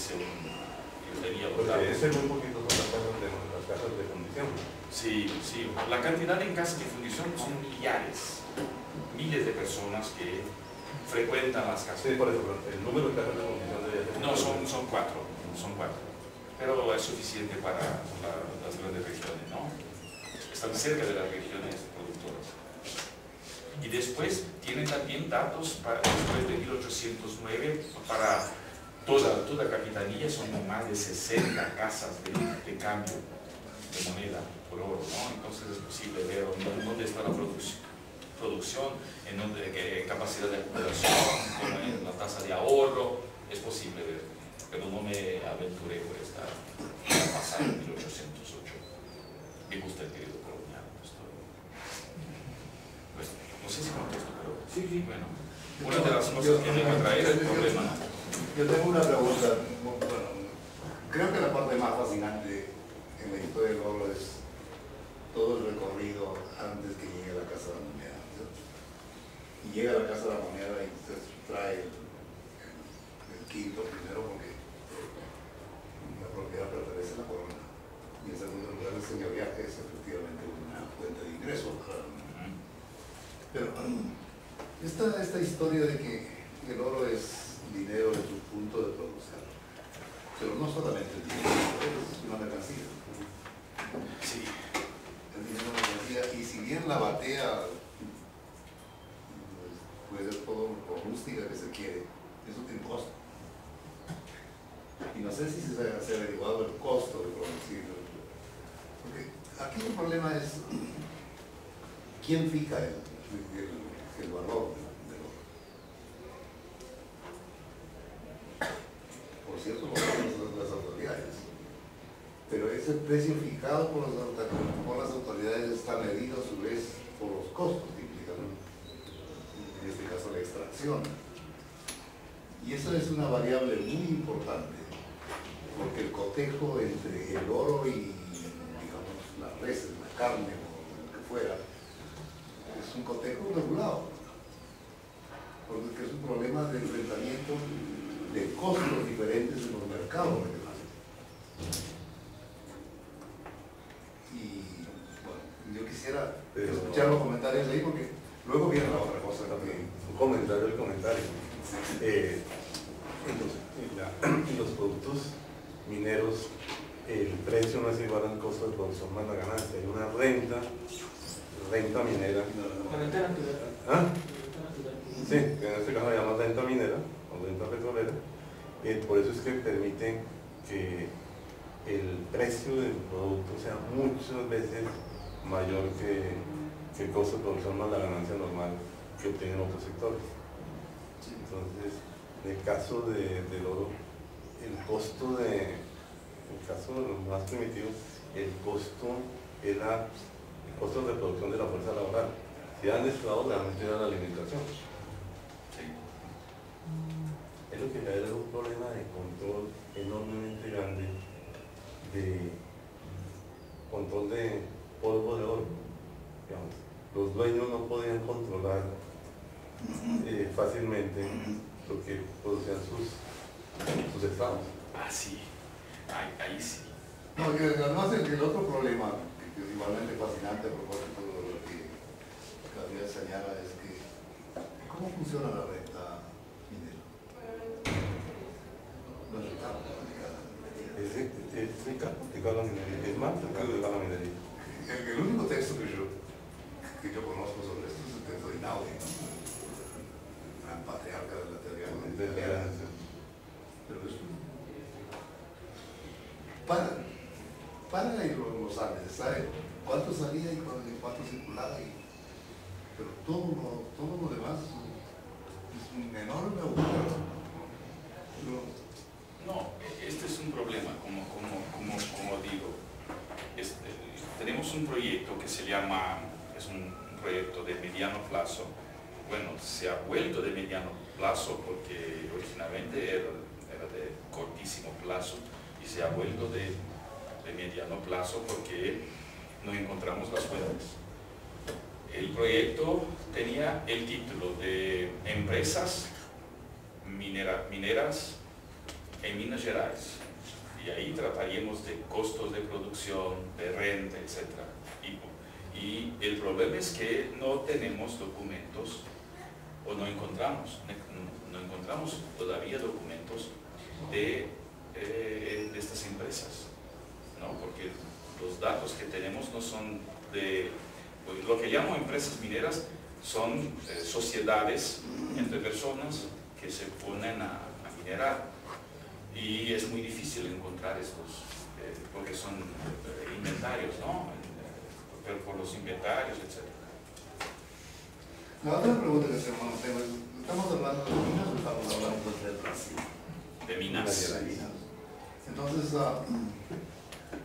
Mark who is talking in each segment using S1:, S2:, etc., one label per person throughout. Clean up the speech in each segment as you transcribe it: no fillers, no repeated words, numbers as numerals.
S1: hice yo tenía los
S2: Porque
S1: datos.
S2: ese muy poquito son las casas de fundición.
S1: Sí, sí, la cantidad de casas de fundición son millares, miles de personas que frecuentan las casas.
S2: Sí, por eso, pero el número de casas de fundición debería ser...
S1: No, son cuatro, pero es suficiente para las grandes regiones, ¿no? Están cerca de las regiones productoras. Y después tienen también datos después de 1809 para toda Capitanía, son más de 60 casas de cambio de moneda por oro, ¿no? Entonces es posible ver dónde está la producción, en qué capacidad de acumulación, como en la tasa de ahorro, es posible ver, pero no me aventuré por esta pasada en 1808. Me gusta el periodo colonial. Pues, no sé si contesto, pero
S3: sí.
S1: Bueno, una de las cosas que me trae es el problema.
S3: Yo tengo una pregunta. Bueno, creo que la parte más fascinante en la historia del oro es todo el recorrido antes que llegue a la Casa de la Moneda, ¿cierto? Y llega a la Casa de la Moneda y se trae el quinto primero porque la propiedad pertenece a la corona, y en segundo lugar el señoriaje es efectivamente una fuente de ingresos. Pero esta historia de que el oro es dinero en su punto de producción, pero no solamente el dinero, es una mercancía.
S1: Sí.
S3: El dinero es una mercancía, y si bien la batea puede ser todo lo rústica que se quiere, eso tiene costo. Y no sé si se ha averiguado el costo de producirlo. Porque aquí el problema es quién fija el valor del oro. Por cierto, las autoridades. Pero ese precio fijado por las autoridades está medido a su vez por los costos que implican, en este caso, la extracción. Y eso es una variable muy importante, porque el cotejo entre el oro y, digamos, las reses, la carne o lo que fuera, es un cotejo regulado, porque es un problema de enfrentamiento de costos diferentes en los mercados regionales. Y bueno, yo quisiera escuchar los comentarios ahí, porque luego viene la otra cosa también.
S2: Un comentario. En los productos mineros, el precio no es igual al costo de producción más la ganancia. Hay una renta minera. ¿Ah? Sí, en este caso se llama renta minera o renta petrolera. Por eso es que permite que el precio del producto sea muchas veces mayor que el costo de producción más la ganancia normal que obtienen otros sectores. Entonces, en el caso del oro, el caso de los más primitivos, el costo era el costo de producción de la fuerza laboral. Si eran esclavos, realmente era la alimentación. Es lo que era un problema de control enormemente grande, de control de polvo de oro. Digamos, los dueños no podían controlar fácilmente lo que producían sus estados.
S1: Ah, sí. Ahí sí.
S3: No, que además el otro problema, que es igualmente fascinante a propósito de lo que Gabriel señala, es que ¿cómo funciona la renta minera? No es renta
S2: Es complicado la minería, es más complicado la minería.
S3: El único texto que yo conozco sobre esto es el texto de Einaudi, ¿no? Gran patriarca de la teoría minera. Pero es para los Andes, ¿sabe cuánto salía y cuánto circulaba? Pero todo lo demás es un enorme agujero.
S1: No, este es un problema, como digo. Tenemos un proyecto que se llama, es un proyecto de mediano plazo. Bueno, se ha vuelto de mediano plazo porque originalmente era de cortísimo plazo y se ha vuelto de mediano plazo porque no encontramos las fuentes. El proyecto tenía el título de Empresas Mineras en Minas Gerais. Y ahí trataríamos de costos de producción, de renta, etc. Y el problema es que no tenemos documentos, o no encontramos todavía documentos de estas empresas, ¿no? Porque los datos que tenemos no son de, pues, lo que llamo empresas mineras son sociedades entre personas que se ponen a minerar, y es muy difícil encontrar estos, porque son inventarios, ¿no? Pero por los inventarios, etc.
S3: La otra pregunta que hacemos, ¿estamos hablando de minas o estamos hablando del Brasil?
S1: De minas.
S3: Entonces,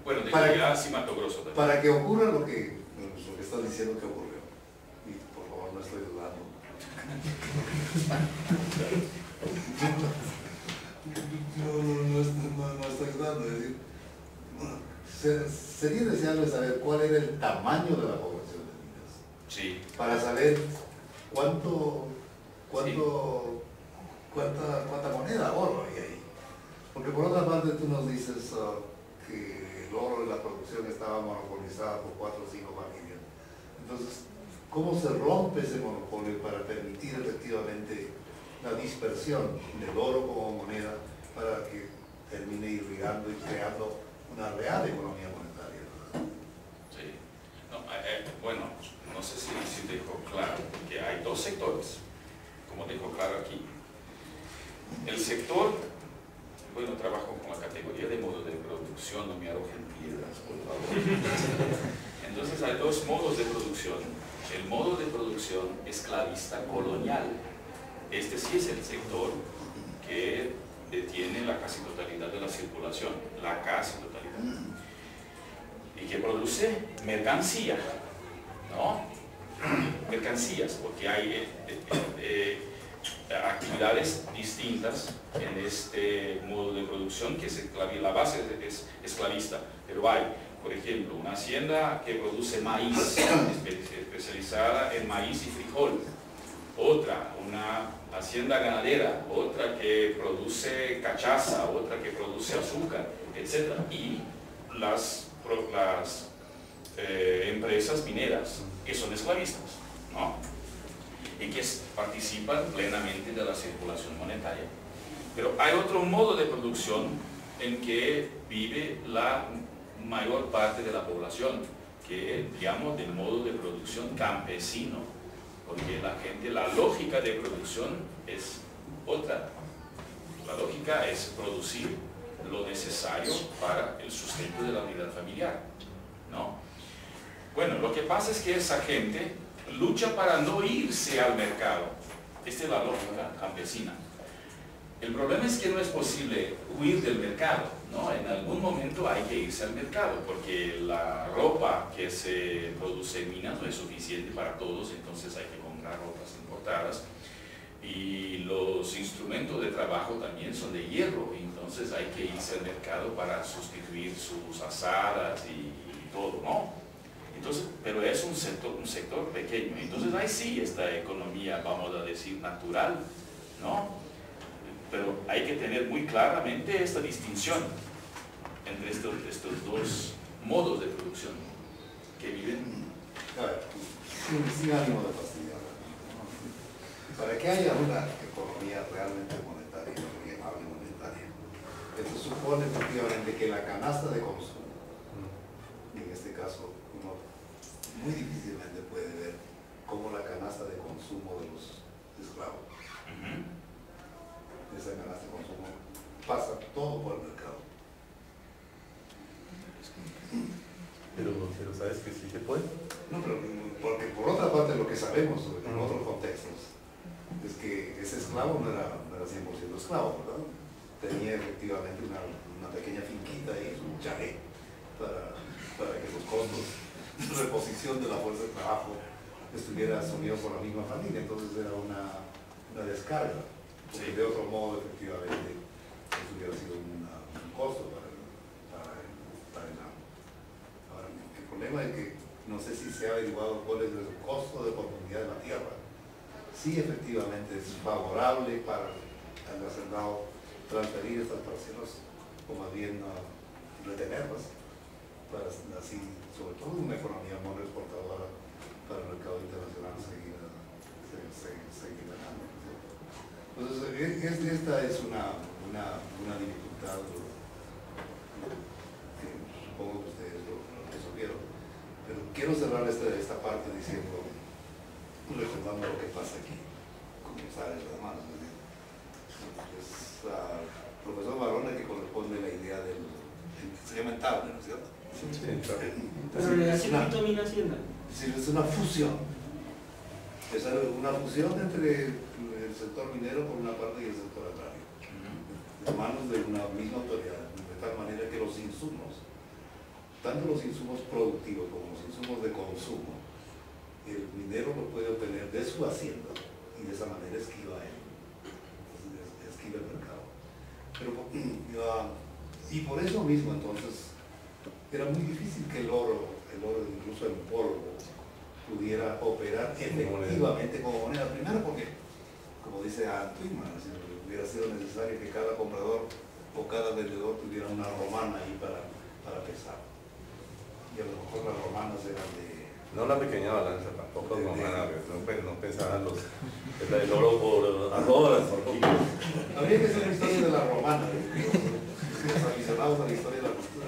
S1: bueno, de calidad así Mato Grosso también.
S3: Para que ocurra lo que estás diciendo que ocurrió, y por favor no estoy dudando, no estoy dudando, es decir, sería deseable saber cuál era el tamaño de la población de minas.
S1: Sí.
S3: Para saber cuánta moneda, oro hay ahí. Porque por otra parte tú nos dices que el oro de la producción estaba monopolizada por 4 o 5 familias. Entonces, ¿cómo se rompe ese monopolio para permitir efectivamente la dispersión del oro como moneda para que termine irrigando y creando una real economía monetaria?
S1: Sí. No, bueno, no sé si dejo claro que hay dos sectores, como dejo claro aquí. El sector, bueno, trabajo con la categoría de modo de producción, no me arrojen piedras, por favor. Entonces hay dos modos de producción. El modo de producción esclavista colonial. Este sí es el sector que detiene la casi totalidad de la circulación, la casi totalidad. Y que produce mercancía, ¿no? Mercancías, porque hay actividades distintas en este modo de producción, que es la base es esclavista, pero hay, por ejemplo, una hacienda que produce maíz, especializada en maíz y frijol, otra, una hacienda ganadera, otra que produce cachaza, otra que produce azúcar, etc. Y las empresas mineras, que son esclavistas, ¿no? Y que participan plenamente de la circulación monetaria. Pero hay otro modo de producción en que vive la mayor parte de la población, que llamo del modo de producción campesino, porque la lógica de producción es otra. La lógica es producir lo necesario para el sustento de la unidad familiar, ¿no? Bueno, lo que pasa es que esa gente lucha para no irse al mercado. Esta es la lógica campesina. El problema es que no es posible huir del mercado, ¿no? En algún momento hay que irse al mercado, porque la ropa que se produce en minas no es suficiente para todos, entonces hay que comprar ropas importadas. Y los instrumentos de trabajo también son de hierro, entonces hay que irse al mercado para sustituir sus azadas y todo, ¿no? Entonces, pero es un sector pequeño, entonces ahí sí esta economía, vamos a decir, natural, ¿no? Pero hay que tener muy claramente esta distinción entre estos dos modos de producción que viven.
S3: A ver, sin ánimo de fastidiar. Para que haya una economía realmente monetaria, llamable monetaria, esto supone efectivamente que la canasta de consumo, y en este caso uno muy difícilmente puede ver cómo la canasta de consumo de los esclavos, esa canasta de consumo pasa todo por el mercado.
S2: Pero ¿sabes que sí se puede?
S3: No, pero porque por otra parte lo que sabemos en otros contextos es que ese esclavo no era 100% esclavo, ¿verdad? Tenía efectivamente una pequeña finquita y un chalet para que los costos de reposición de la fuerza de trabajo estuviera asumido por la misma familia, entonces era una descarga, porque de otro modo efectivamente eso hubiera sido un costo para el amo. Ahora, el problema es que no sé si se ha averiguado cuál es el costo de oportunidad de la tierra. Sí, efectivamente es favorable para el hacendado transferir estas parcelas, o más bien retenerlas, para así, sobre todo en una economía muy exportadora, para el mercado internacional seguir ganando. Entonces, esta es una dificultad que supongo que ustedes lo resolvieron. Pero quiero cerrar esta parte diciendo, recordando lo que pasa aquí, con los áreas de la mano. Es al profesor Barona que corresponde la idea del se llama entable, ¿no es cierto?
S2: Sí, claro.
S4: Pero le da circuito mina Hacienda.
S3: Es una fusión. Es una fusión entre el sector minero por una parte y el sector agrario, en manos de una misma autoridad, de tal manera que los insumos, tanto los insumos productivos como los insumos de consumo, el minero lo puede obtener de su hacienda y de esa manera esquiva el mercado. Y por eso mismo entonces era muy difícil que el oro incluso en polvo, pudiera operar efectivamente como moneda. Primero porque, como dice Antwiman, hubiera sido necesario que cada comprador o cada vendedor tuviera una romana ahí para pesar. Y a lo mejor las romanas eran de...
S2: No la pequeña balanza, tampoco romana, no pensaban el oro por arroz.
S3: Habría que hacer la historia de la romana, los aficionados a la historia de la cultura.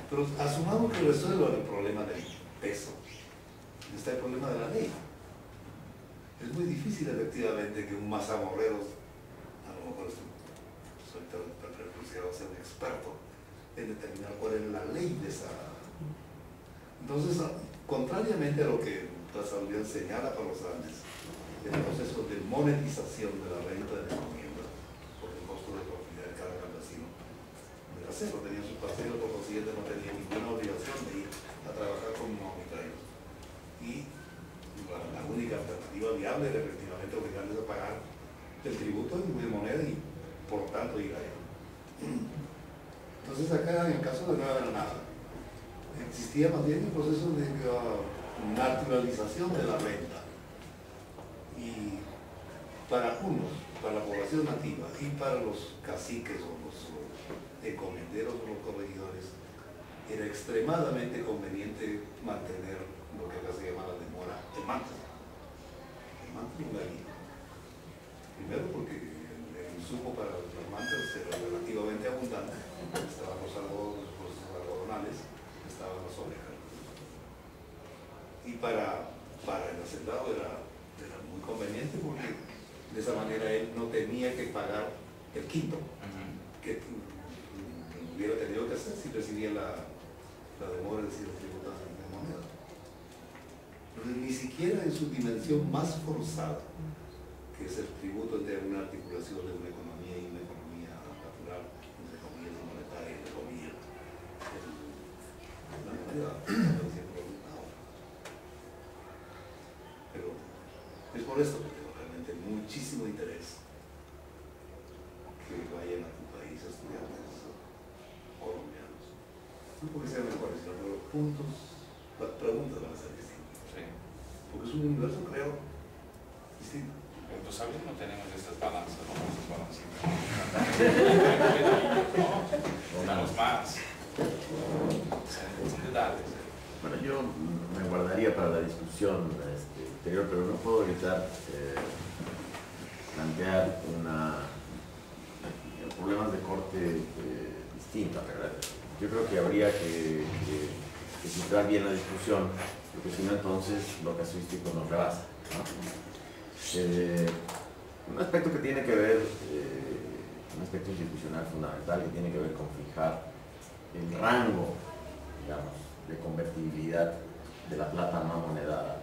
S3: Pero asumamos que resuelvan el problema del peso. Está el problema de la ley. Es muy difícil efectivamente que un mazamorrero, a lo mejor soy tan prejuiciado, sea un experto en determinar cuál es la ley de esa. Entonces, contrariamente a lo que la Salud señala para los Andes, el proceso de monetización de la renta de la encomienda por el costo de propiedad de cada campesino era cero, tenía sus parcelas, por consiguiente no tenía ninguna obligación de ir a trabajar como arbitrario. Y la única alternativa viable era efectivamente obligarles a pagar el tributo en moneda y por tanto ir allá. Entonces acá en el caso de Nueva Granada existía más bien un proceso de naturalización de la renta, y para la población nativa y para los caciques o los encomenderos o los corregidores era extremadamente conveniente mantener lo que acá se llama la demora de mantas. El manto y un gallino. Primero porque el insumo para las mantas era relativamente abundante, estaban los algodonales, estaban las ovejas. Y para el hacendado era muy conveniente porque de esa manera él no tenía que pagar el quinto que hubiera tenido que hacer si recibía la demora, es decir, el tributo de moneda. Pero ni siquiera en su dimensión más forzada, que es el tributo de una articulación de una economía y una economía natural, entre comillas monetaria, entre comillas, la moneda siempre ha. Pero es por esto que tengo realmente muchísimo interés que vayan a tu país estudiantes colombianos. No porque sean mejores, sino por los puntos, las preguntas van a ser distintas.
S1: Sí.
S3: Porque es un universo, creo, distinto.
S1: Pues sabes, no tenemos estas balanzas, no estas balanzas. No, damos más. Son detalles.
S5: Bueno, yo me guardaría para la discusión anterior, pero no puedo evitar plantear problemas de corte distinto, ¿verdad? Yo creo que habría que situar bien la discusión, porque si no, entonces lo casuístico nos rebasa, ¿no? Un aspecto que tiene que ver, un aspecto institucional fundamental que tiene que ver con fijar el rango, digamos, de convertibilidad de la plata no monedada,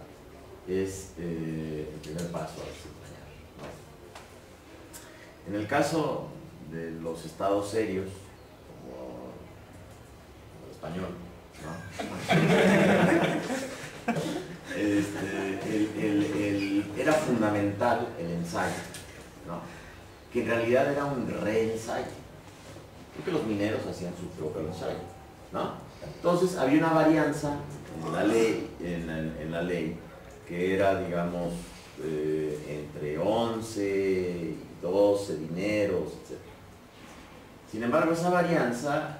S5: es el primer paso a desempeñar, ¿no? En el caso de los estados serios, como el español, ¿no? Era fundamental el ensayo, ¿no? Que en realidad era un reensayo, porque los mineros hacían su propio ensayo, ¿no? Entonces había una varianza en la ley que era, digamos, entre 11 y 12 dineros, etc. Sin embargo, esa varianza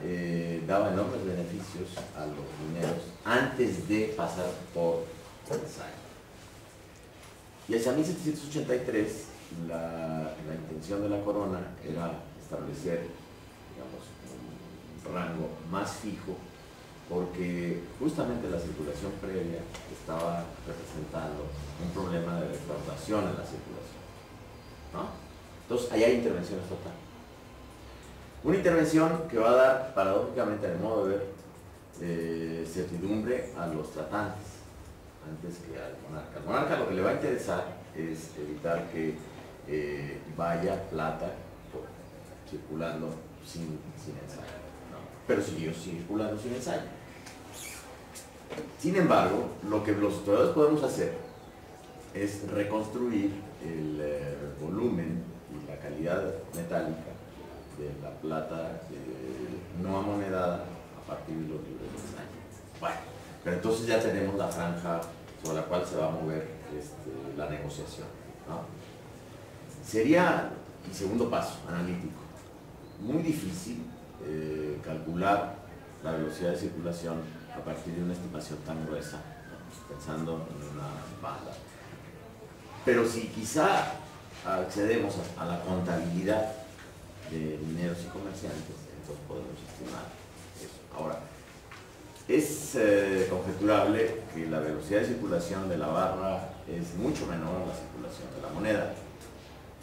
S5: daba enormes beneficios a los mineros antes de pasar por el ensayo. Y hacia 1783 la intención de la corona era establecer, digamos, un rango más fijo, porque justamente la circulación previa estaba representando un problema de defraudación en la circulación, ¿no? Entonces, ahí hay intervención estatal. Una intervención que va a dar, paradójicamente, a mi modo de ver, certidumbre a los tratantes, antes que al monarca. Al monarca lo que le va a interesar es evitar que vaya plata circulando sin ensayo, ¿no? Pero siguió circulando sin ensayo. Sin embargo, lo que los historiadores podemos hacer es reconstruir el volumen y la calidad metálica de la plata no amonedada a partir de los libros de ensayo. Bueno, pero entonces ya tenemos la franja sobre la cual se va a mover la negociación, ¿no? Sería, y segundo paso, analítico, muy difícil calcular la velocidad de circulación a partir de una estimación tan gruesa, ¿no? Pensando en una banda. Pero si quizá accedemos a la contabilidad de mineros y comerciantes, entonces podemos estimar eso. Ahora, es conjeturable que la velocidad de circulación de la barra es mucho menor a la circulación de la moneda.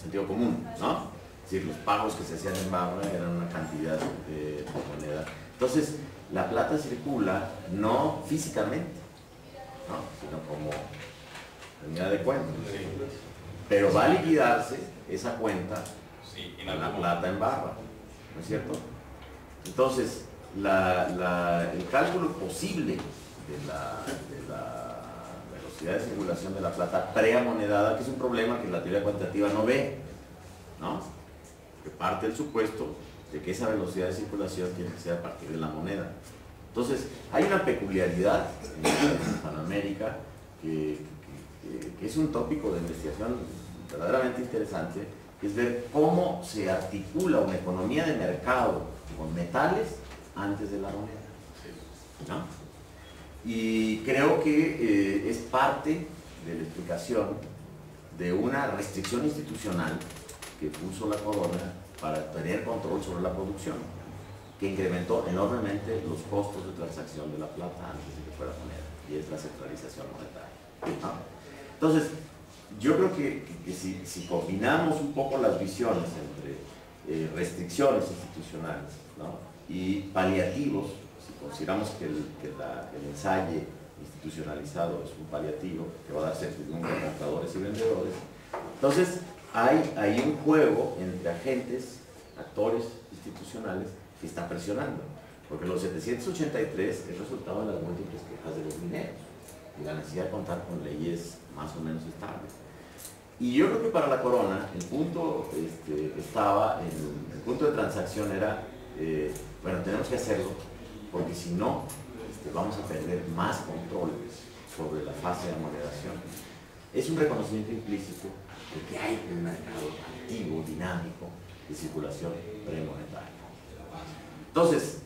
S5: Sentido común, ¿no? Es decir, los pagos que se hacían en barra eran una cantidad de moneda. Entonces, la plata circula no físicamente, ¿no? Sino como unidad de cuenta. Pero va a liquidarse esa cuenta en la plata en barra, ¿no es cierto? Entonces, el cálculo posible de la velocidad de circulación de la plata preamonedada, que es un problema que la teoría cuantitativa no ve, ¿no? Que parte del supuesto de que esa velocidad de circulación tiene que ser a partir de la moneda. Entonces, hay una peculiaridad en Hispanoamérica que es un tópico de investigación verdaderamente interesante, que es ver cómo se articula una economía de mercado con metales antes de la moneda, ¿no? Y creo que es parte de la explicación de una restricción institucional que puso la corona para tener control sobre la producción, que incrementó enormemente los costos de transacción de la plata antes de que fuera moneda, y es la centralización monetaria, ¿no? Entonces, yo creo que si combinamos un poco las visiones entre restricciones institucionales, ¿no? Y paliativos, si consideramos que el ensayo institucionalizado es un paliativo que va a dar certidumbre a compradores y vendedores, entonces hay un juego entre agentes, actores institucionales que está presionando, porque los 783 es resultado de las múltiples quejas de los mineros y la necesidad de contar con leyes más o menos estables. Y yo creo que para la corona el punto el punto de transacción era bueno, tenemos que hacerlo porque si no vamos a perder más control sobre la fase de amoneración. Es un reconocimiento implícito de que hay un mercado activo, dinámico de circulación premonetaria. Entonces,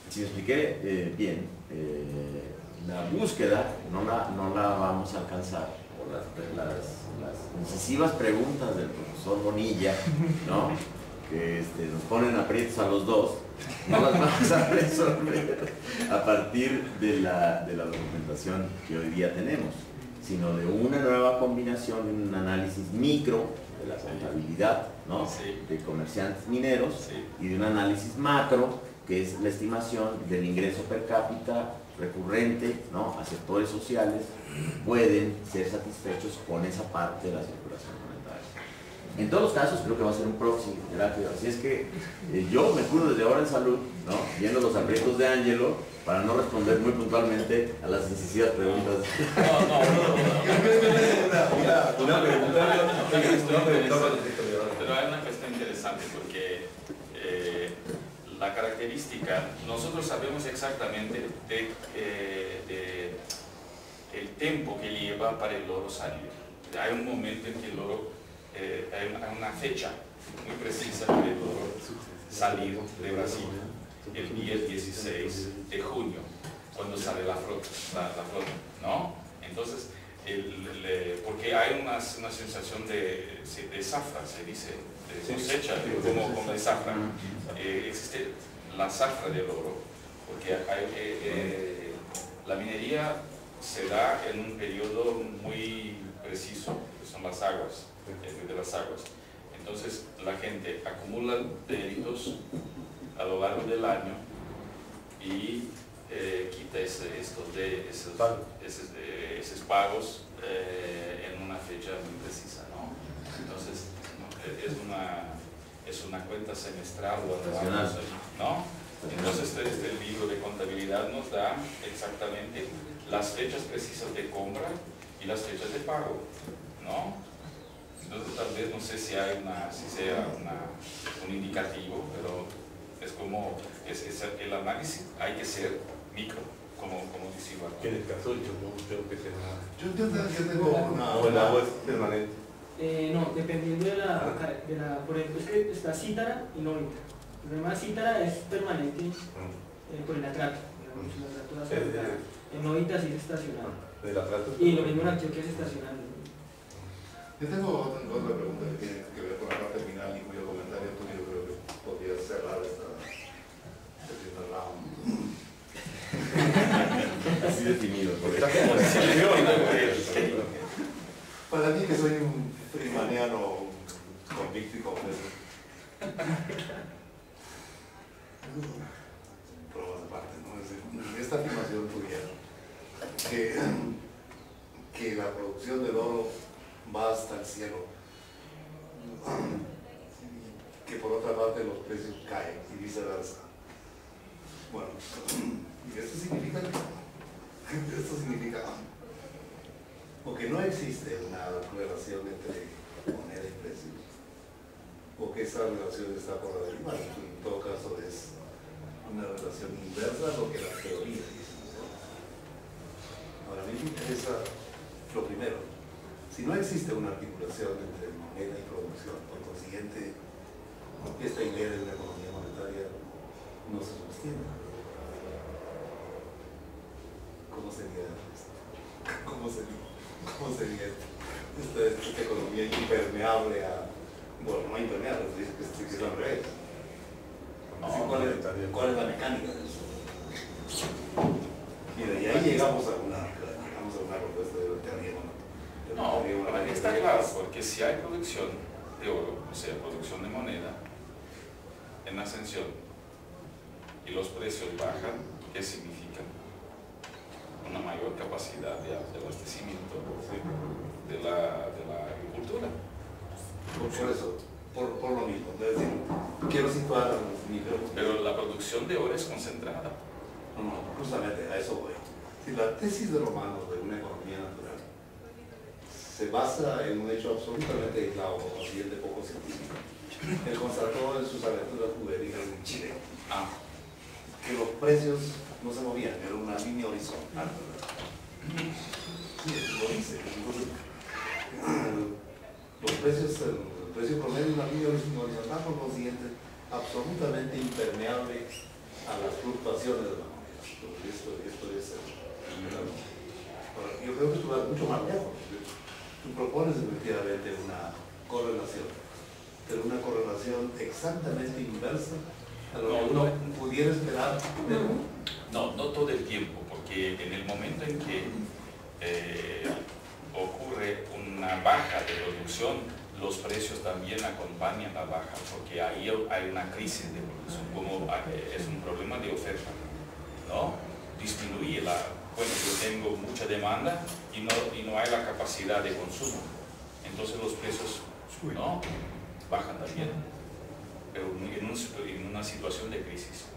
S5: si me expliqué bien, la búsqueda no la vamos a alcanzar por las incisivas preguntas del profesor Bonilla, ¿no? Que nos ponen aprietos a los dos, no las vamos a resolver a partir de la documentación que hoy día tenemos, sino de una nueva combinación, de un análisis micro de la contabilidad, ¿no? Sí. De comerciantes mineros, sí. Y de un análisis macro, que es la estimación del ingreso per cápita recurrente, ¿no? A sectores sociales pueden ser satisfechos con esa parte de la circulación monetaria. En todos los casos creo que va a ser un proxy rápido, así es que yo me curo desde ahora en salud, ¿no? Viendo los aprietos de Ángelo para no responder muy puntualmente a las incisivas preguntas.
S1: Una pregunta. Pero hay una cuestión interesante porque la característica, nosotros sabemos exactamente el tiempo que lleva para el oro salir. Hay un momento en que el oro, hay una fecha muy precisa para el oro salir de Brasil el día 16 de junio, cuando sale la flota, ¿no? Entonces, porque hay una sensación de zafra, se dice, de cosecha, como de zafra. Existe la zafra del oro, porque la minería se da en un periodo muy preciso, que son las aguas, de las aguas. Entonces la gente acumula delitos a lo largo del año y quita esos pagos en una fecha muy precisa, ¿no? Entonces es una cuenta semestral o anual, ¿no? Entonces este libro de contabilidad nos da exactamente las fechas precisas de compra y las fechas de pago, ¿no? Entonces tal vez no sé si sea un indicativo, pero es como el análisis hay que ser micro, como dice Iván.
S2: En el caso yo no creo que sea nada.
S3: Yo tengo una...
S2: O el agua es permanente.
S4: No, dependiendo de la, por ejemplo, es que está cítara y novita. El problema de cítara es permanente por el atrato, digamos, el atrato hace el novita sí es estacional.
S2: ¿El atrato?
S4: Y lo mismo en Antioquia es estacional.
S3: Yo tengo otra pregunta que tiene que ver con la parte final y cuyo comentario tuyo creo que podría cerrar esta round.
S5: Así definido.
S3: Para mí que soy un frimaniano convicto y confeso. Pruebas aparte, ¿no? Esta afirmación tuya, que la producción del oro va hasta el cielo, que por otra parte los precios caen y viceversa. Bueno, esto significa o que no existe una relación entre moneda y precios, o que esa relación está por la deriva, en todo caso es una relación inversa a lo que la teoría dice. Ahora, a mí me interesa lo primero. Si no existe una articulación entre moneda y producción, por consiguiente, esta idea de una economía monetaria no se sostiene. ¿Cómo sería esto? ¿Cómo sería esta economía impermeable a... Bueno, no impermeable, se dice que es al revés. ¿Cuál es la mecánica de eso? Mira, y ahí llegamos a una propuesta de teoría monetaria.
S1: No, para mí está claro, porque si hay producción de oro, o sea, producción de moneda en ascensión y los precios bajan, ¿qué significa? Una mayor capacidad de abastecimiento de la agricultura.
S3: Por eso, por lo mismo, es decir, quiero situar mi pregunta.
S1: Pero la producción de oro es concentrada.
S3: No, justamente a eso voy. Si la tesis de Romano de una economía natural se basa en un hecho absolutamente aislado, como siguiente poco científico. Él constató en sus aventuras juveniles en Chile que los precios no se movían, era una línea horizontal. Sí, lo dice. Entonces, el precio promedio es una línea horizontal, por consiguiente, absolutamente impermeable a las fluctuaciones de la moneda. Esto es yo creo que tú vas mucho más lejos. Tú propones efectivamente una correlación, pero una correlación exactamente inversa a lo que uno pudiera esperar.
S1: No todo el tiempo, porque en el momento en que ocurre una baja de producción, los precios también acompañan la baja, porque ahí hay una crisis de producción, como es un problema de oferta, ¿no? Disminuye bueno, yo tengo mucha demanda y no hay la capacidad de consumo, entonces los precios no bajan también, pero en una situación de crisis.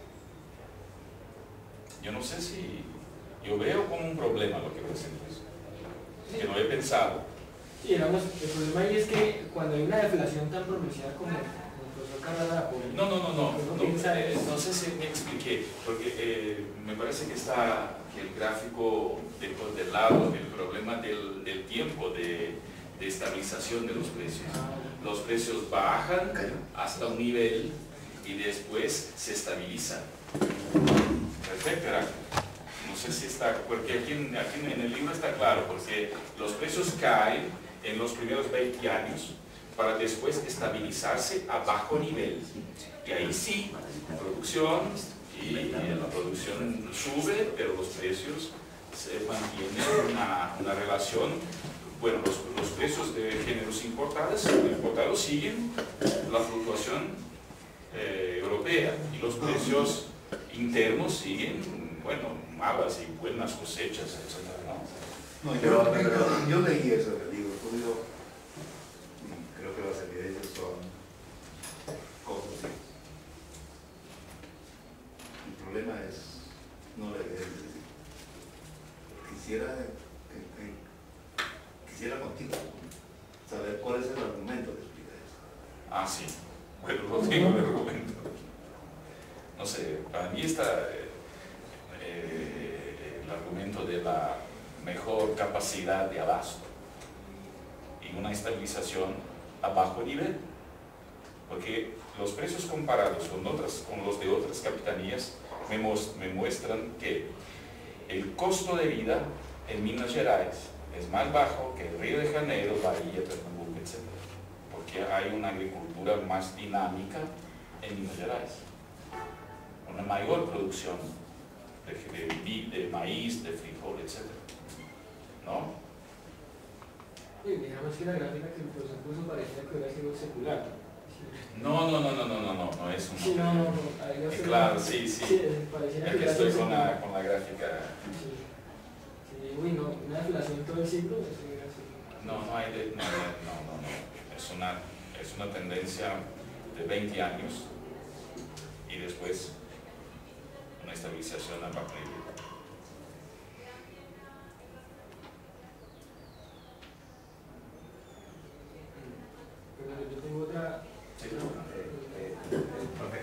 S1: Yo no sé si yo veo como un problema lo que presentas, que no he pensado.
S4: Sí, digamos, el problema ahí es que cuando hay una deflación tan pronunciada como el profesor Carrara,
S1: no sé si me expliqué, porque me parece que está el gráfico del lado, el problema del tiempo de estabilización de los precios. Los precios bajan hasta un nivel y después se estabiliza. Perfecto, Heráclito. No sé si está, porque aquí en el libro está claro, porque los precios caen en los primeros 20 años para después estabilizarse a bajo nivel. Y ahí sí, la producción sube, pero los precios se mantienen una relación. Bueno, los precios de géneros importados siguen la fluctuación europea, y los precios internos siguen, bueno, malas y buenas cosechas, etc.
S3: No, yo leí eso en el libro, creo que las evidencias son conclusivas. El problema es no la evidencia. Quisiera contigo saber cuál es el argumento que explica eso.
S1: Ah, sí. Bueno, no tengo el argumento. No sé, para mí está el argumento de la mejor capacidad de abasto y una estabilización a bajo nivel. Porque los precios comparados con los de otras capitanías me muestran que el costo de vida en Minas Gerais es más bajo que en Río de Janeiro, Bahía, Pernambuco, etc. Porque hay una agricultura más dinámica en Minas Gerais, una mayor producción de maíz, de frijol, etc. ¿No?
S4: Sí, digamos que la gráfica que el profesor puso parecía que hubiera sido secular.
S1: No es un...
S4: Sí, no.
S1: Claro, sí.
S4: Pareciera
S1: Es que estoy con la gráfica.
S4: Sí, uy, no, una deflación todo el ciclo.
S1: No. Es una tendencia de 20 años y después una estabilización a bajo nivel.
S4: Yo tengo otra...
S1: Sí,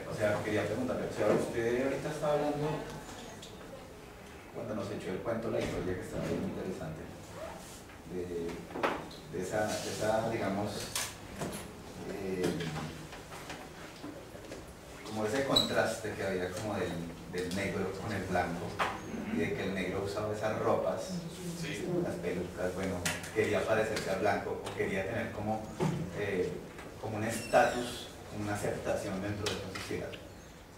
S6: o sea, quería preguntarle, o sea, usted ahorita está hablando, cuando nos echó el cuento, la historia que estaba muy interesante, de esa digamos, como ese contraste que había como del negro con el blanco, y de que el negro usaba esas ropas,
S1: sí,
S6: las pelucas, bueno, quería parecerse al blanco, o quería tener como un estatus, una aceptación dentro de esa sociedad.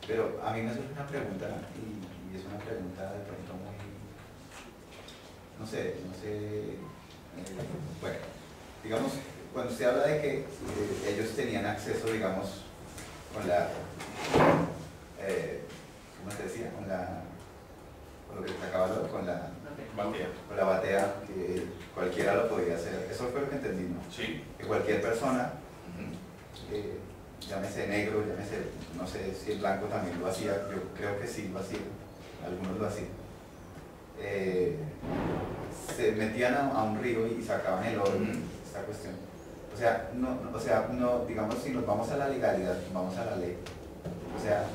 S6: Pero a mí me surge una pregunta, y es una pregunta de pronto muy, no sé, bueno, digamos, cuando usted habla de que ellos tenían acceso, digamos, con la, ¿cómo se decía? Con lo que te acaba de con la batea, que cualquiera lo podía hacer. Eso fue lo que entendí, ¿no?
S1: Sí.
S6: Que cualquier persona, llámese negro, llámese, no sé si el blanco también lo hacía, yo creo que sí lo hacían, algunos lo hacían. Se metían a un río y sacaban el oro, esta cuestión. O sea, no, digamos, si nos vamos a la legalidad, vamos a la ley. O sea,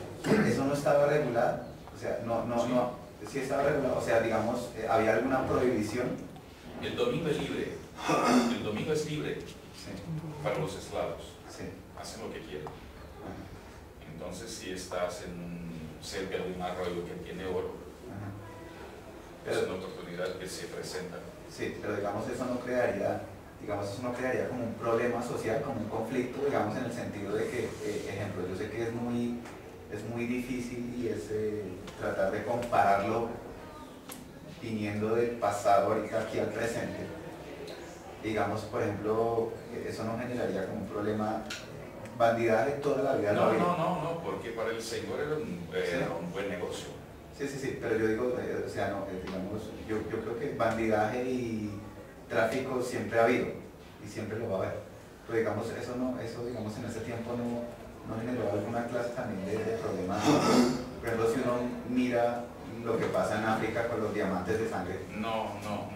S6: eso no estaba regulado, o sea, sí estaba regulado, o sea, digamos, había alguna prohibición.
S1: El domingo es libre. El domingo es libre para los esclavos.
S6: Sí.
S1: Hacen lo que quieren. Entonces, si estás cerca de un arroyo que tiene oro, es una oportunidad que se presenta.
S6: Sí, pero digamos, eso no crearía como un problema social, como un conflicto, digamos, en el sentido de que, ejemplo, yo sé que es muy difícil y es tratar de compararlo viniendo del pasado ahorita aquí al presente. Digamos, por ejemplo, eso no generaría como un problema, bandidaje toda la vida.
S1: No, porque para el señor era un buen negocio.
S6: Sí, pero yo digo, o sea, no, digamos, yo creo que bandidaje y tráfico siempre ha habido y siempre lo va a haber. Pero digamos, eso digamos en ese tiempo no generó alguna clase también de problema. Por ejemplo, si uno mira lo que pasa en África con los diamantes de sangre.
S1: No.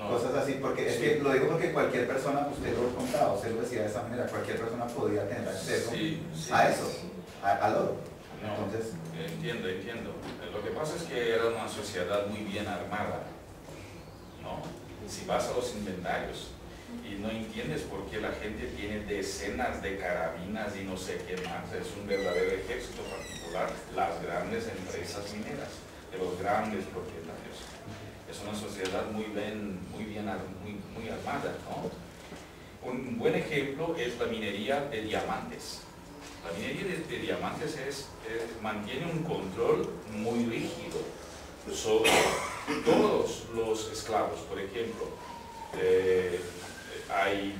S6: Cosas así, porque es que lo digo porque cualquier persona, usted lo contaba, usted lo decía de esa manera, cualquier persona podía tener acceso a eso, al oro.
S1: No,
S6: entonces,
S1: entiendo. Lo que pasa es que era una sociedad muy bien armada, ¿no? Si vas a los inventarios, y no entiendes por qué la gente tiene decenas de carabinas y no sé qué más. Es un verdadero ejército particular, las grandes empresas mineras, de los grandes propietarios. Es una sociedad muy armada, ¿no? Un buen ejemplo es la minería de diamantes. La minería de diamantes mantiene un control muy rígido sobre todos los esclavos. Por ejemplo, hay,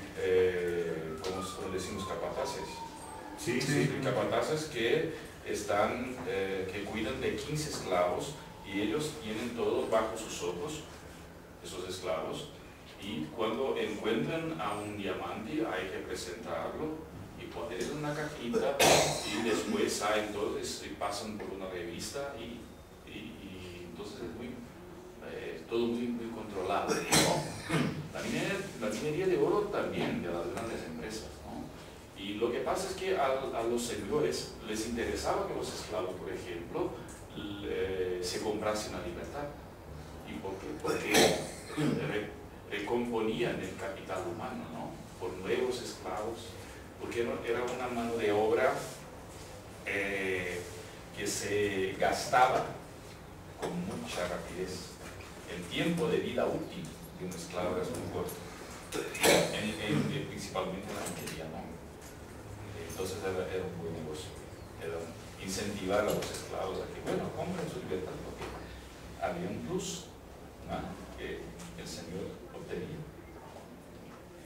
S1: ¿cómo decimos? Capataces.
S2: Sí.
S1: Capataces que cuidan de 15 esclavos y ellos tienen todo bajo sus ojos, esos esclavos, y cuando encuentran a un diamante hay que presentarlo y ponerlo en una cajita y después salen todos y pasan por una revista y entonces es todo muy controlado, ¿no? La minería de oro también, de las grandes empresas, ¿no? Y lo que pasa es que a los señores les interesaba que los esclavos, por ejemplo, se comprasen la libertad. ¿Y por qué? Porque recomponían el capital humano, ¿no? Por nuevos esclavos, porque era una mano de obra que se gastaba con mucha rapidez. El tiempo de vida útil de un esclavo es muy corto, principalmente en la minería, ¿no? Entonces era un buen negocio, era incentivar a los esclavos a que, bueno, compren su libertad, porque había un plus, ¿no?, que el señor obtenía.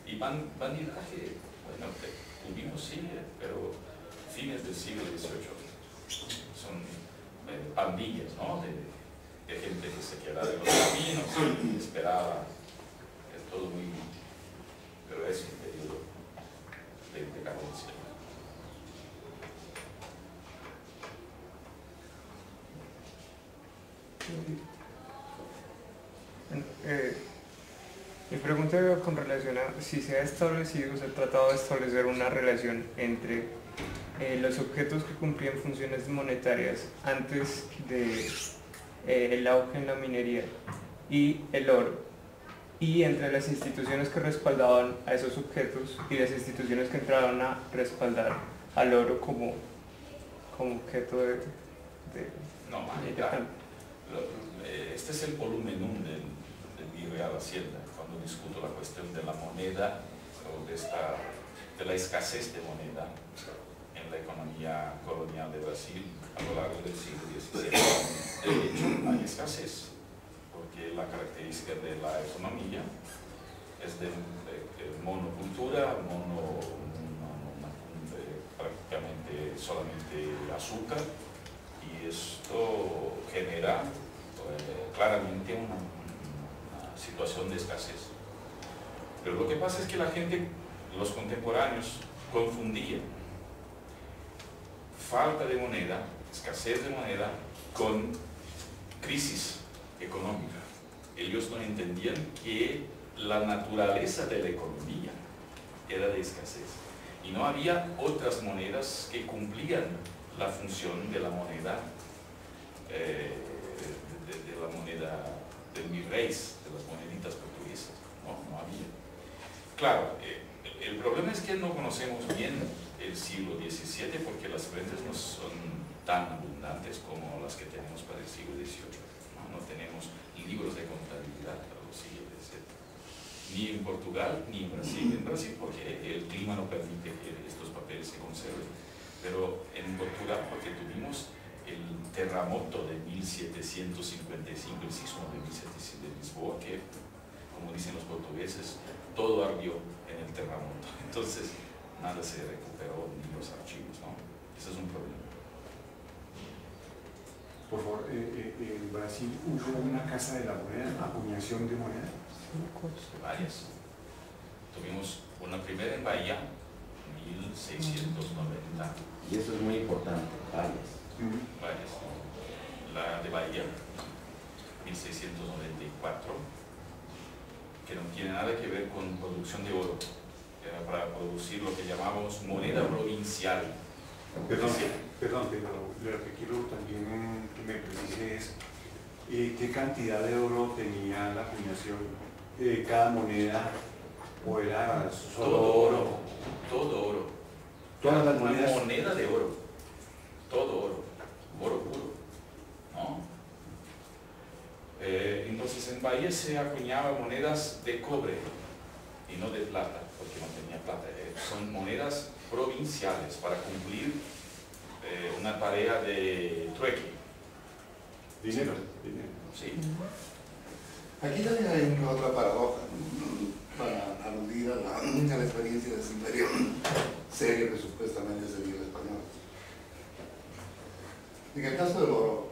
S1: Y bandidaje, bueno, tuvimos, sí, pero fines del siglo XVIII son pandillas, ¿no?, de gente que se quedaba en los caminos y esperaba, es todo muy, pero es un periodo de decadencia.
S7: Mi pregunta iba con relación a si se ha establecido, se ha tratado de establecer una relación entre los objetos que cumplían funciones monetarias antes del auge en la minería y el oro, y entre las instituciones que respaldaban a esos objetos y las instituciones que entraban a respaldar al oro como objeto de
S1: no, claro. Este es el volumen del mi Real Hacienda, cuando discuto la cuestión de la moneda o de la escasez de moneda en la economía colonial de Brasil a lo largo del siglo XVII. De hecho, hay escasez, porque la característica de la economía es de monocultura, prácticamente solamente azúcar, y esto genera claramente una situación de escasez. Pero lo que pasa es que la gente, los contemporáneos, confundían falta de moneda, escasez de moneda, con crisis económica. Ellos no entendían que la naturaleza de la economía era de escasez y no había otras monedas que cumplían la función de la moneda de la moneda del virreis, de las moneditas portuguesas. No había. Claro, el problema es que no conocemos bien el siglo XVII porque las fuentes no son tan abundantes como las que tenemos para el siglo XVIII. No tenemos libros de contabilidad para los siglos XVII, ni en Portugal ni en Brasil. En Brasil porque el clima no permite que estos papeles se conserven, pero en Portugal porque tuvimos el terremoto de 1755, el sismo de 1700 de Lisboa, que, como dicen los portugueses, todo ardió en el terremoto. Entonces, nada se recuperó ni los archivos, ¿no? Ese es un problema.
S8: Por favor, ¿en Brasil hubo una casa de la moneda, acuñación de moneda?
S1: Varias. Tuvimos una primera en Bahía, 1690.
S5: Y eso es muy importante, varias.
S1: Varias. La de Bahía, 1694, que no tiene nada que ver con producción de oro. Era para producir lo que llamamos moneda provincial.
S8: Perdón, pero lo que quiero también que me precise es qué cantidad de oro tenía la acuñación de cada moneda ¿O era solo
S1: todo oro? Todo oro.
S8: Todas las
S1: Una
S8: monedas.
S1: moneda de oro. Todo oro. Oro puro. ¿No? Entonces en Bahía se acuñaban monedas de cobre y no de plata, porque no tenía plata. Son monedas provinciales para cumplir una tarea de trueque.
S8: Dinero.
S1: Sí.
S3: Aquí también hay otra paradoja, para aludir a la experiencia de ese imperio serio que supuestamente sería el español. En el caso del oro,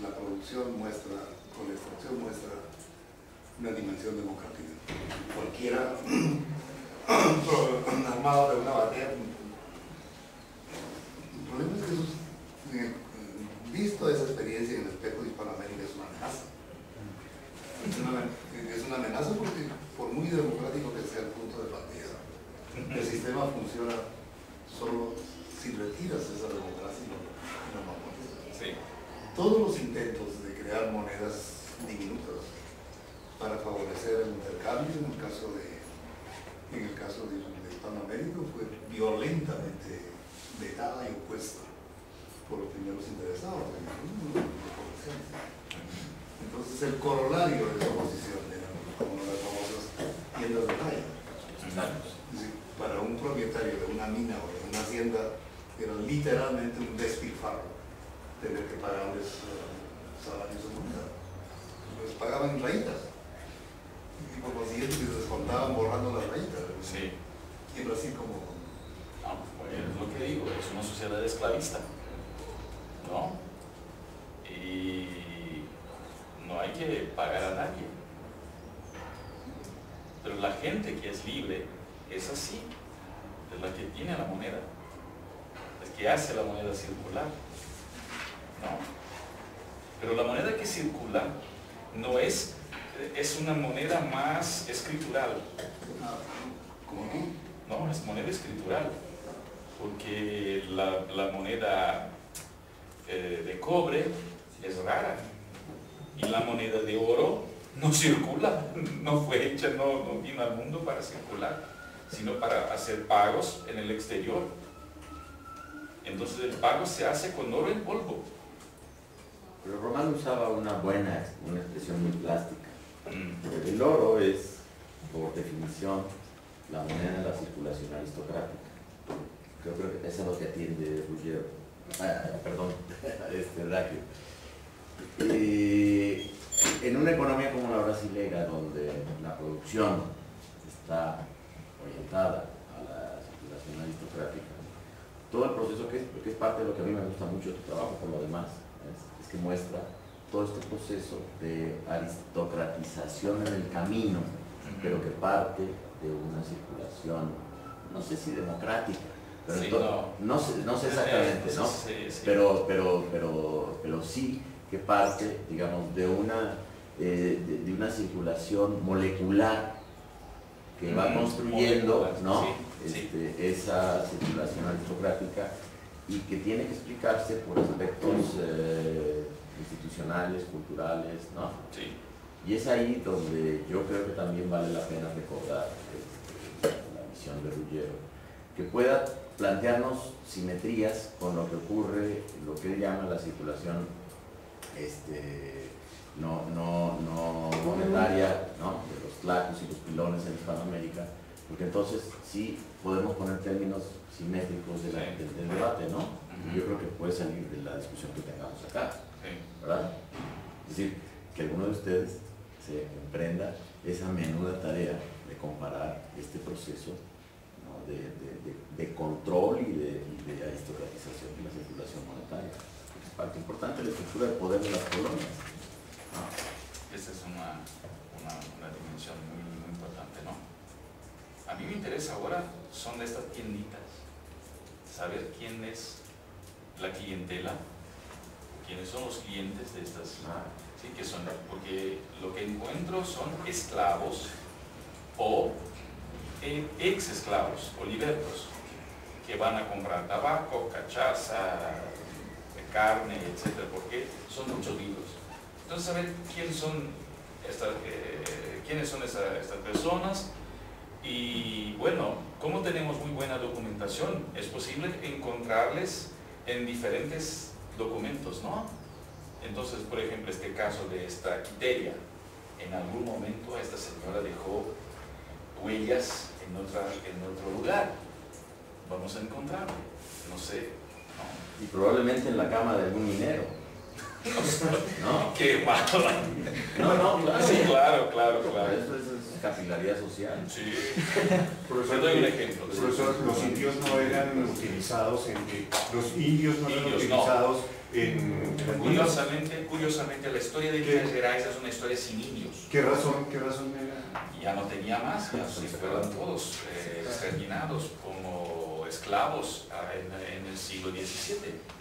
S3: la producción muestra, con la extracción muestra una dimensión democrática. Cualquiera armado de una batea. El problema es que eso, visto esa experiencia en el espejo de Hispanoamérica, es una amenaza. Es una amenaza porque, por muy democrático que sea el punto de partida, el sistema funciona solo si retiras esa democracia y no normalizas.
S1: Sí.
S3: Todos los intentos de crear monedas diminutas para favorecer el intercambio, en el caso de Hispanoamérica, fue violentamente vetada y opuesta por los primeros interesados, los comerciantes. Entonces el corolario de esa oposición eran como las famosas tiendas de raya. Es decir, para un propietario de una mina o de una hacienda era literalmente un despilfarro tener que pagarles salarios en moneda. Les pagaban en rayitas y por lo siguiente les descontaban borrando las rayitas.
S1: Sí.
S3: Y en Brasil como...
S1: No, pues es lo que digo, es una sociedad esclavista, ¿no? Y no hay que pagar a nadie. Pero la gente que es libre es así, es la que tiene la moneda, es que hace la moneda circular, ¿no? Pero la moneda que circula no es una moneda más escritural.
S3: ¿Cómo qué?
S1: No, es moneda escritural, porque la moneda de cobre es rara y la moneda de oro no circula, no fue hecha, no vino al mundo para circular, sino para hacer pagos en el exterior. Entonces el pago se hace con oro en polvo.
S5: Pero Román usaba una expresión muy plástica. El oro es, por definición, la moneda de la circulación aristocrática. Yo creo que eso es lo que atiende Ruggiero. Perdón, Daquio. En una economía como la brasileña, donde la producción está orientada a la circulación aristocrática, todo el proceso que es parte de lo que a mí me gusta mucho de tu trabajo, por lo demás, es que muestra todo este proceso de aristocratización en el camino, pero que parte de una circulación, no sé si democrática, pero
S1: Sí,
S5: no sé exactamente, ¿no?
S1: Sí.
S5: Pero sí que parte, digamos, de una circulación molecular que va construyendo, ¿no?
S1: Sí.
S5: Esa circulación aristocrática y que tiene que explicarse por aspectos institucionales, culturales, ¿no?
S1: Sí.
S5: Y es ahí donde yo creo que también vale la pena recordar la visión de Ruggiero, que pueda plantearnos simetrías con lo que ocurre, lo que él llama la circulación no monetaria, ¿no? De los tlacos y los pilones en Hispanoamérica, porque entonces sí podemos poner términos simétricos del debate, ¿no? Y yo creo que puede salir de la discusión que tengamos acá, ¿verdad? Es decir, que alguno de ustedes se emprenda esa menuda tarea de comparar este proceso, ¿no? de control y de aristocratización de la circulación monetaria. Es parte importante de la estructura de poder de las colonias, ¿no?
S1: Esa es una dimensión muy importante, ¿no? A mí me interesa ahora, son de estas tienditas, saber quién es la clientela, quiénes son los clientes de estas, sí, que son, porque lo que encuentro son esclavos o ex esclavos o libertos que van a comprar tabaco, cachaza, carne, etcétera, porque son muchos libros. Entonces, saber quiénes son estas personas Y bueno, como tenemos muy buena documentación, es posible encontrarles en diferentes documentos, ¿no? Entonces, por ejemplo, este caso de esta Quiteria, en algún momento esta señora dejó huellas en otro lugar. Vamos a encontrarlo, no sé, ¿no?
S5: Y probablemente en la cama de algún minero. ¿No?
S1: Qué malo.
S5: No, claro.
S1: Sí, claro.
S5: Eso es capilaridad social.
S1: Sí.
S8: Profesor,
S1: Te doy un ejemplo.
S8: Profesor, los indios no eran utilizados los indios no eran utilizados en...
S1: Curiosamente, la historia de Minas Gerais es una historia sin indios.
S8: ¿Qué razón era?
S1: Ya no tenía más, ya se fueron todos exterminados como esclavos en el siglo XVII.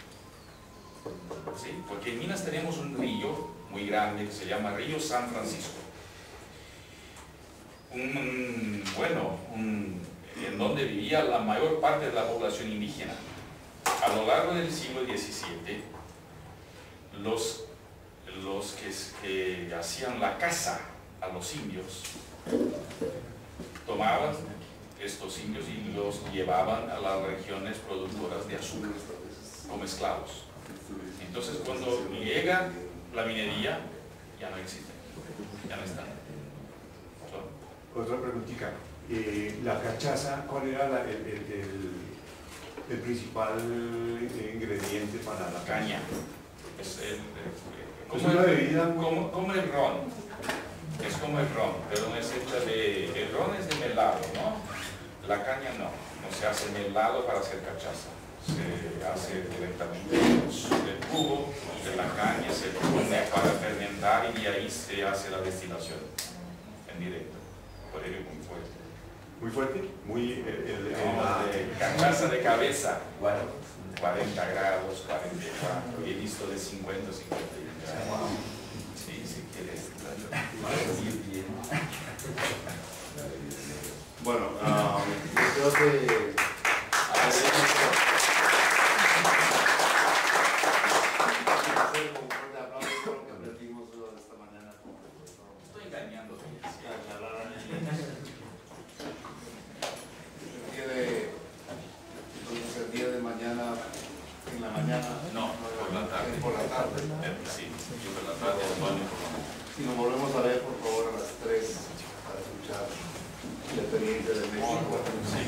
S1: ¿Sí? Porque en Minas tenemos un río muy grande que se llama Río San Francisco. En donde vivía la mayor parte de la población indígena. A lo largo del siglo XVII, los que hacían la caza a los indios tomaban estos indios y los llevaban a las regiones productoras de azúcar como esclavos. Entonces, cuando llega la minería, ya no existe, ya no está.
S8: Otra preguntita. La cachaza, ¿cuál era el principal ingrediente para la
S1: caña? Es
S8: una bebida
S1: como el ron. Es como el ron, pero no es hecha de... El ron es de melado, ¿no? La caña no se hace melado para hacer cachaza. Se hace directamente del jugo de la caña, se pone para fermentar y de ahí se hace la destilación en directo. Por ello muy fuerte.
S8: ¿Muy fuerte?
S1: Cachaza de cabeza, 40 grados, 44, y he visto de 50, 50 grados. Sí, si quieres.
S3: Bueno, creo que...
S1: Estoy engañando.
S3: Entonces el día de mañana, en la mañana.
S1: No, por la tarde.
S3: Por la tarde.
S1: Sí, yo por la tarde.
S3: Si nos volvemos a ver, por favor, a las 3 para escuchar la experiencia de México.
S1: Sí.